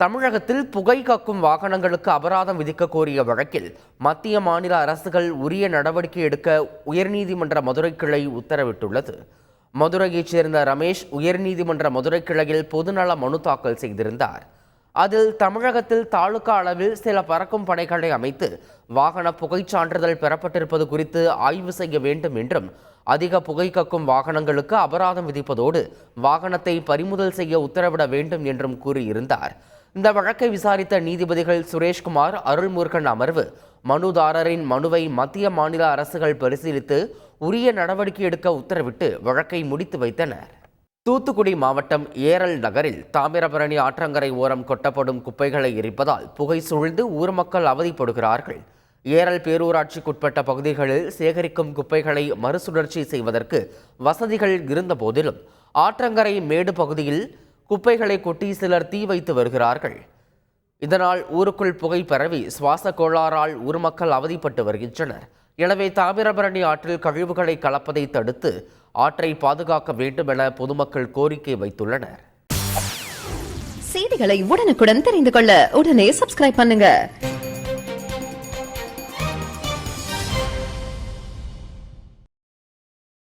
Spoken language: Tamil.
தமிழகத்தில் புகை கக்கும் வாகனங்களுக்கு அபராதம் விதிக்க கோரிய வழக்கில் மத்திய மாநில அரசுகள் உரிய நடவடிக்கை எடுக்க உயர்நீதிமன்ற மதுரை கிளை உத்தரவிட்டுள்ளது. மதுரையைச் சேர்ந்த ரமேஷ் உயர்நீதிமன்ற மதுரை கிளையில் பொதுநல மனு தாக்கல் செய்திருந்தார். அதில் தமிழகத்தில் தாலுகா அளவில் சில பறக்கும் படைகளை அமைத்து வாகன புகை சான்றிதழ் பெறப்பட்டிருப்பது குறித்து ஆய்வு செய்ய வேண்டும் என்றும், அதிக புகை கக்கும் வாகனங்களுக்கு அபராதம் விதிப்பதோடு வாகனத்தை பறிமுதல் செய்ய உத்தரவிட வேண்டும் என்றும் கூறியிருந்தார். இந்த வழக்கை விசாரித்த நீதிபதிகள் சுரேஷ்குமார், அருள்முருகன் அமர்வு மனுதாரரின் மனுவை மத்திய மாநில அரசுகள் பரிசீலித்து உரிய நடவடிக்கை எடுக்க உத்தரவிட்டு வழக்கை முடித்து வைத்தனர். தூத்துக்குடி மாவட்டம் ஏரல் நகரில் தாமிரபரணி ஆற்றங்கரை ஓரம் கொட்டப்படும் குப்பைகளை எரிப்பதால் புகை சூழ்ந்து ஊர் மக்கள் அவதிப்படுகிறார்கள். ஏரல் பேரூராட்சிக்குட்பட்ட பகுதிகளில் சேகரிக்கும் குப்பைகளை மறுசுழற்சி செய்வதற்கு வசதிகள் இருந்த போதிலும் ஆற்றங்கரை மேடு பகுதியில் குப்பைகளை கொட்டி சிலர் தீ வைத்து வருகிறார்கள். இதனால் ஊருக்குள் புகை பரவி சுவாச கோளாறால் ஊர் மக்கள் அவதிப்பட்டு வருகின்றனர். எனவே தாமிரபரணி ஆற்றில் கழிவுகளை கலப்பதை தடுத்து ஆற்றை பாதுகாக்க வேண்டும் என பொதுமக்கள் கோரிக்கை வைத்துள்ளனர். செய்திகளை உடனுக்குடன் தெரிந்து கொள்ள உடனே சப்ஸ்கிரைப் பண்ணுங்க.